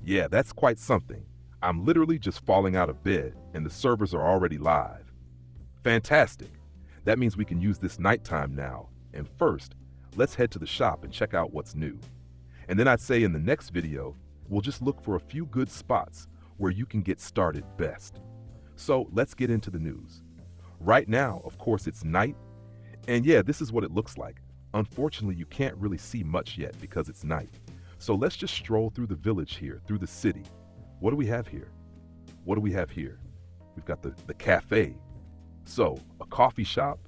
Yeah, that's quite something. I'm literally just falling out of bed and the servers are already live. Fantastic. That means we can use this nighttime now. And first, let's head to the shop and check out what's new. And then I'd say in the next video, we'll just look for a few good spots where you can get started best. So let's get into the news. Right now, of course, it's night. And yeah, this is what it looks like. Unfortunately, you can't really see much yet because it's night. So let's just stroll through the village here, through the city. What do we have here? What do we have here? We've got the cafe. So, a coffee shop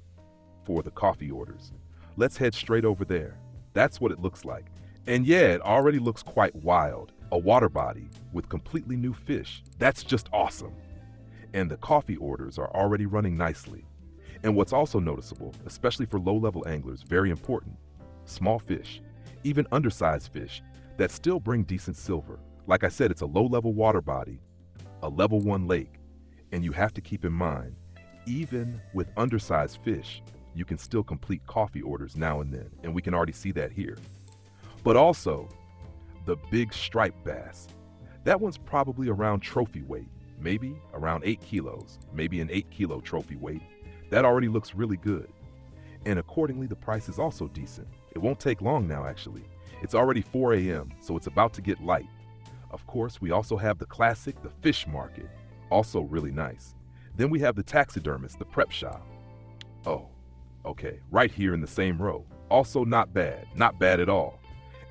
for the coffee orders. Let's head straight over there. That's what it looks like. And yeah, it already looks quite wild. A water body with completely new fish. That's just awesome. And the coffee orders are already running nicely. And what's also noticeable, especially for low-level anglers, very important, small fish, even undersized fish, that still bring decent silver. Like I said, it's a low-level water body, a level 1 lake, and you have to keep in mind, even with undersized fish, you can still complete coffee orders now and then, and we can already see that here. But also, the big striped bass. That one's probably around trophy weight, maybe around 8 kilos, maybe an 8-kilo trophy weight. That already looks really good. And accordingly, the price is also decent. It won't take long now, actually. It's already 4 a.m., so it's about to get light. Of course, we also have the classic, the fish market, also really nice. Then we have the taxidermist, the prep shop. Oh, okay, right here in the same row. Also not bad at all.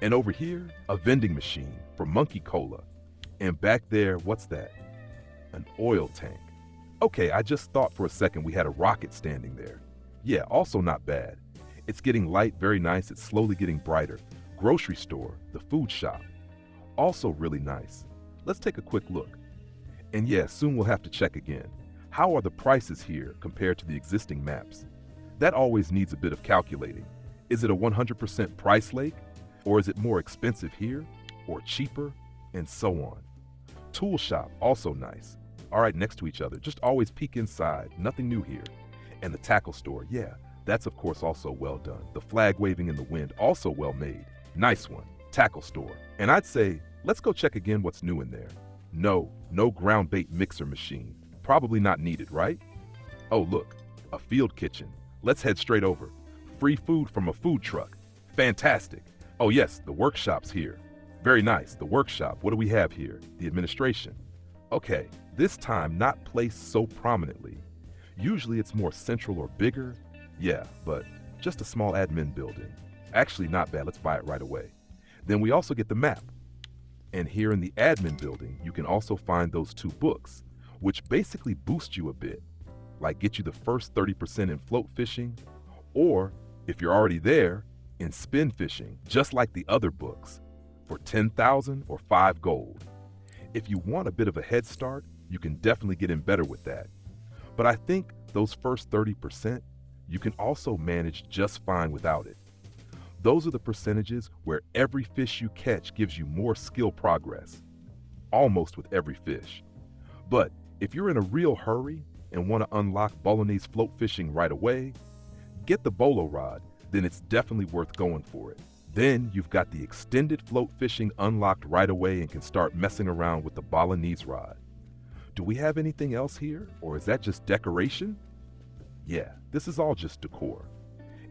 And over here, a vending machine for monkey cola. And back there, what's that? An oil tank. Okay, I just thought for a second we had a rocket standing there. Yeah, also not bad. It's getting light, very nice, it's slowly getting brighter. Grocery store, the food shop. Also really nice. Let's take a quick look. And yeah, soon we'll have to check again. How are the prices here compared to the existing maps? That always needs a bit of calculating. Is it a 100% price lake? Or is it more expensive here? Or cheaper? And so on. Tool shop, also nice. All right, next to each other. Just always peek inside. Nothing new here. And the tackle store, yeah, that's of course also well done. The flag waving in the wind, also well made. Nice one. Tackle store. And I'd say, let's go check again what's new in there. No ground bait mixer machine. Probably not needed, right? Oh, look, a field kitchen. Let's head straight over. Free food from a food truck. Fantastic. Oh yes, the workshop's here. Very nice, the workshop. What do we have here? The administration. Okay, this time not placed so prominently. Usually it's more central or bigger. Yeah, but just a small admin building. Actually not bad, let's buy it right away. Then we also get the map. And here in the admin building, you can also find those 2 books, which basically boost you a bit, like get you the first 30% in float fishing, or if you're already there, in spin fishing, just like the other books, for 10,000 or 5 gold. If you want a bit of a head start, you can definitely get in better with that. But I think those first 30%, you can also manage just fine without it. Those are the percentages where every fish you catch gives you more skill progress, almost with every fish. But if you're in a real hurry and want to unlock Bolognese float fishing right away, get the bolo rod, then it's definitely worth going for it. Then you've got the extended float fishing unlocked right away and can start messing around with the Bolognese rod. Do we have anything else here, or is that just decoration? Yeah, this is all just decor.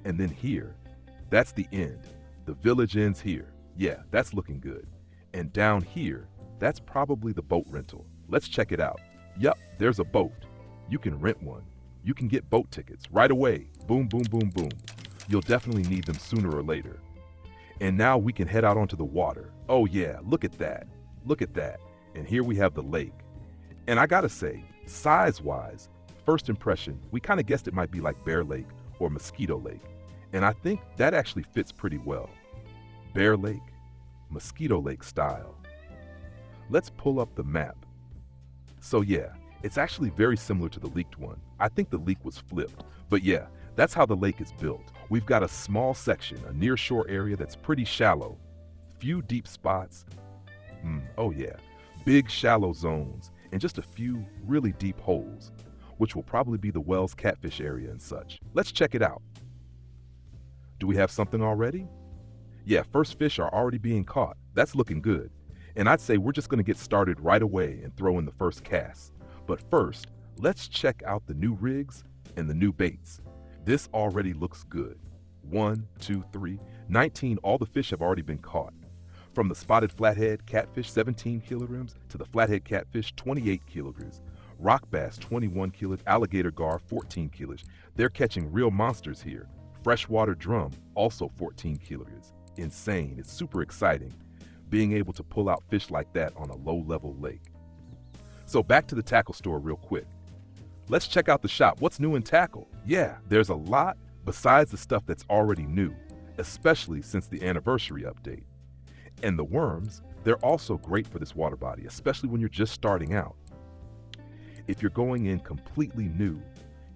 And then here, that's the end. The village ends here. Yeah, that's looking good. And down here, that's probably the boat rental. Let's check it out. Yup, there's a boat. You can rent one. You can get boat tickets right away. Boom, boom, boom, boom. You'll definitely need them sooner or later. And now we can head out onto the water. Oh yeah, look at that. Look at that. And here we have the lake. And I gotta say, size-wise, first impression, we kind of guessed it might be like Bear Lake or Mosquito Lake. And I think that actually fits pretty well. Bear Lake, Mosquito Lake style. Let's pull up the map. So yeah, it's actually very similar to the leaked one. I think the leak was flipped, but yeah, that's how the lake is built. We've got a small section, a near-shore area that's pretty shallow. Few deep spots. Oh yeah, big shallow zones, and just a few really deep holes, which will probably be the Wells catfish area and such. Let's check it out. Do we have something already? Yeah, first fish are already being caught. That's looking good. And I'd say we're just going to get started right away and throw in the first cast. But first, let's check out the new rigs and the new baits. This already looks good. 1, 2, 3, 19, all the fish have already been caught. From the spotted flathead catfish 17 kilograms to the flathead catfish 28 kilograms, rock bass 21 kilos, alligator gar 14 kilos. They're catching real monsters here. Freshwater drum also 14 kilograms. Insane. It's super exciting being able to pull out fish like that on a low-level lake. So back to the tackle store real quick. Let's check out the shop. What's new in tackle? Yeah, there's a lot besides the stuff that's already new, especially since the anniversary update. And the worms, they're also great for this water body, especially when you're just starting out. If you're going in completely new,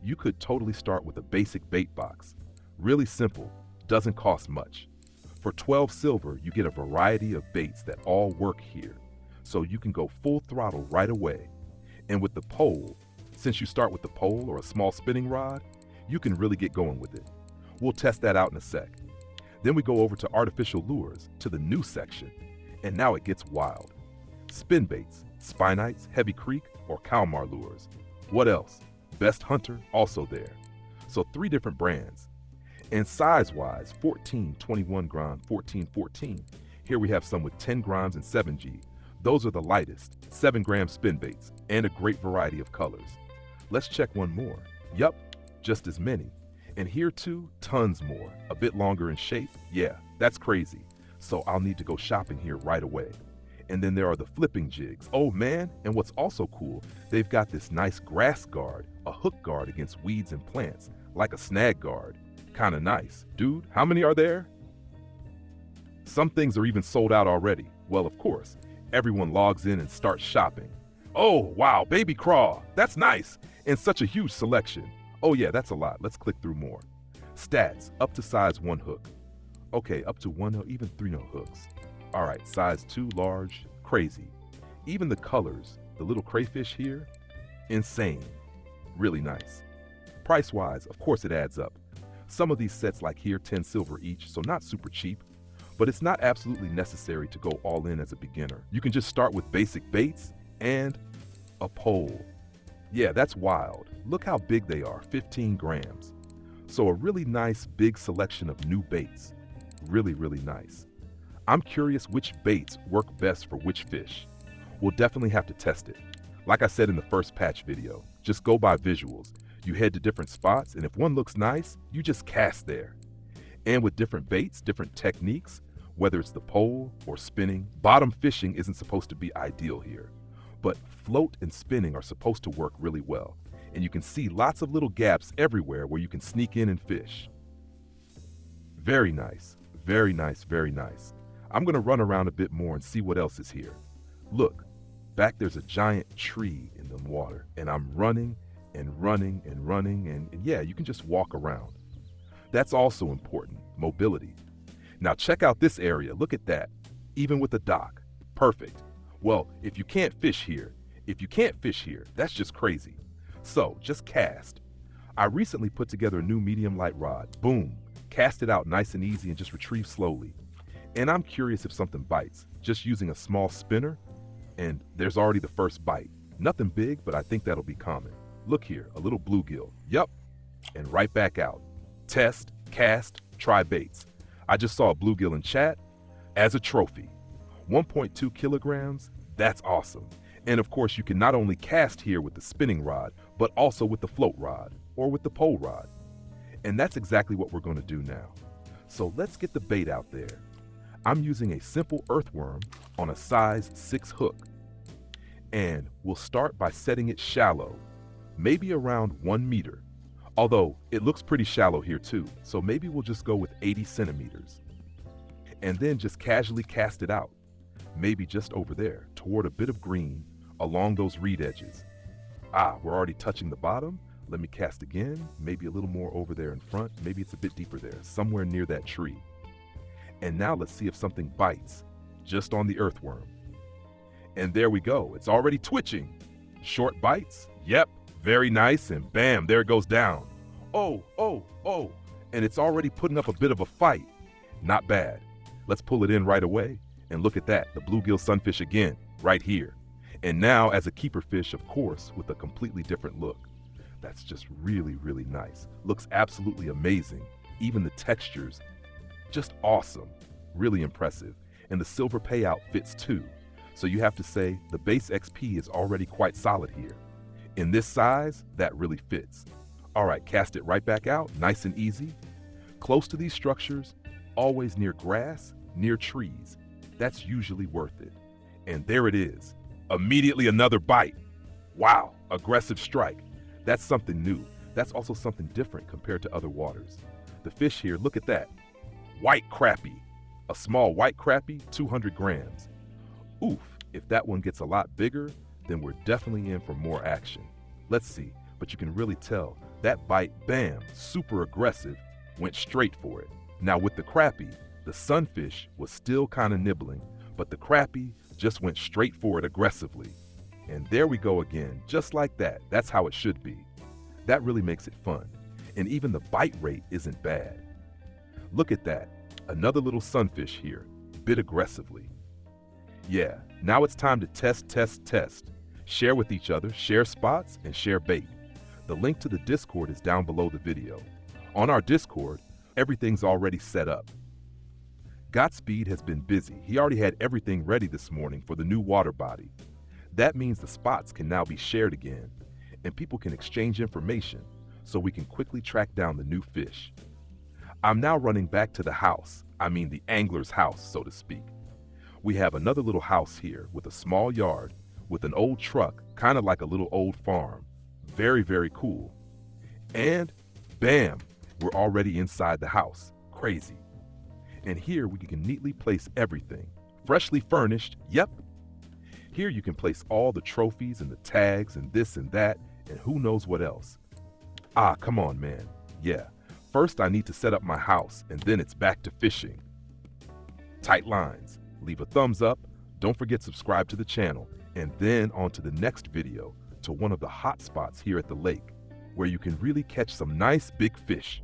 you could totally start with a basic bait box. Really simple, doesn't cost much. For 12 silver, you get a variety of baits that all work here, so you can go full throttle right away. And with the pole, since you start with the pole or a small spinning rod, you can really get going with it. We'll test that out in a sec. Then we go over to artificial lures, to the new section, and now it gets wild. Spin baits, spinites, heavy creek, or Kalmar lures. What else? Best Hunter, also there. So 3 different brands. And size-wise, 14, 21 gram, 14, 14. Here we have some with 10 grams and 7G. Those are the lightest, 7 gram spin baits, and a great variety of colors. Let's check one more. Yup, just as many. And here too, tons more. A bit longer in shape. Yeah, that's crazy. So I'll need to go shopping here right away. And then there are the flipping jigs. Oh man, and what's also cool, they've got this nice grass guard, a hook guard against weeds and plants, like a snag guard. Kinda nice. Dude, how many are there? Some things are even sold out already. Well, of course, everyone logs in and starts shopping. Oh, wow, baby craw. That's nice. And such a huge selection. Oh yeah, that's a lot. Let's click through more. Stats, up to size 1 hook. Okay, up to 1 hook, even 3 no hooks. All right, size 2 large, crazy. Even the colors, the little crayfish here, insane. Really nice. Price-wise, of course it adds up. Some of these sets like here, 10 silver each, so not super cheap, but it's not absolutely necessary to go all in as a beginner. You can just start with basic baits and a pole. Yeah, that's wild. Look how big they are, 15 grams. So a really nice big selection of new baits. Really, really nice. I'm curious which baits work best for which fish. We'll definitely have to test it. Like I said in the first patch video, just go by visuals. You head to different spots, and if one looks nice, you just cast there. And with different baits, different techniques, whether it's the pole or spinning, bottom fishing isn't supposed to be ideal here. But float and spinning are supposed to work really well. And you can see lots of little gaps everywhere where you can sneak in and fish. Very nice, very nice, very nice. I'm gonna run around a bit more and see what else is here. Look, back there's a giant tree in the water, and I'm running and running and running, and yeah, you can just walk around. That's also important, mobility. Now check out this area, look at that. Even with the dock, perfect. Well, if you can't fish here, that's just crazy. So, just cast. I recently put together a new medium light rod, boom, cast it out nice and easy and just retrieve slowly. And I'm curious if something bites, just using a small spinner, and there's already the first bite. Nothing big, but I think that'll be common. Look here, a little bluegill, yup, and right back out. Test, cast, try baits. I just saw a bluegill in chat as a trophy. 1.2 kilograms, that's awesome. And of course, you can not only cast here with the spinning rod, but also with the float rod or with the pole rod. And that's exactly what we're going to do now. So let's get the bait out there. I'm using a simple earthworm on a size 6 hook. And we'll start by setting it shallow, maybe around 1 meter. Although it looks pretty shallow here too, so maybe we'll just go with 80 centimeters. And then just casually cast it out, maybe just over there, toward a bit of green, along those reed edges. We're already touching the bottom. Let me cast again, maybe a little more over there in front, maybe it's a bit deeper there, somewhere near that tree. And now let's see if something bites, just on the earthworm. And there we go, it's already twitching. Short bites, yep, very nice, and bam, there it goes down. Oh, and it's already putting up a bit of a fight. Not bad. Let's pull it in right away And look at that, the bluegill sunfish again, right here. And now as a keeper fish, of course, with a completely different look. That's just really, really nice. Looks absolutely amazing. Even the textures, just awesome. Really impressive. And the silver payout fits too. So you have to say the base XP is already quite solid here. In this size, that really fits. All right, cast it right back out, nice and easy. Close to these structures, always near grass, near trees. That's usually worth it. And there it is. Immediately another bite. Wow, aggressive strike. That's something new. That's also something different compared to other waters. The fish here, look at that. White crappie. A small white crappie, 200 grams. Oof, if that one gets a lot bigger, then we're definitely in for more action. Let's see, but you can really tell that bite, bam, super aggressive, went straight for it. Now with the crappie, the sunfish was still kind of nibbling, but the crappie just went straight for it aggressively. And there we go again, just like that. That's how it should be. That really makes it fun. And even the bite rate isn't bad. Look at that, another little sunfish here, bit aggressively. Yeah, now it's time to test. Share with each other, share spots, and share bait. The link to the Discord is down below the video. On our Discord, everything's already set up. Godspeed has been busy. He already had everything ready this morning for the new water body. That means the spots can now be shared again, and people can exchange information so we can quickly track down the new fish. I'm now running back to the house, the angler's house, so to speak. We have another little house here with a small yard with an old truck, kind of like a little old farm. Very, very cool. And bam, we're already inside the house. Crazy. And here we can neatly place everything. Freshly furnished, yep. Here you can place all the trophies and the tags and this and that and who knows what else. Ah, come on, man. Yeah. First I need to set up my house and then it's back to fishing. Tight lines. Leave a thumbs up. Don't forget subscribe to the channel and then on to the next video to one of the hot spots here at the lake where you can really catch some nice big fish.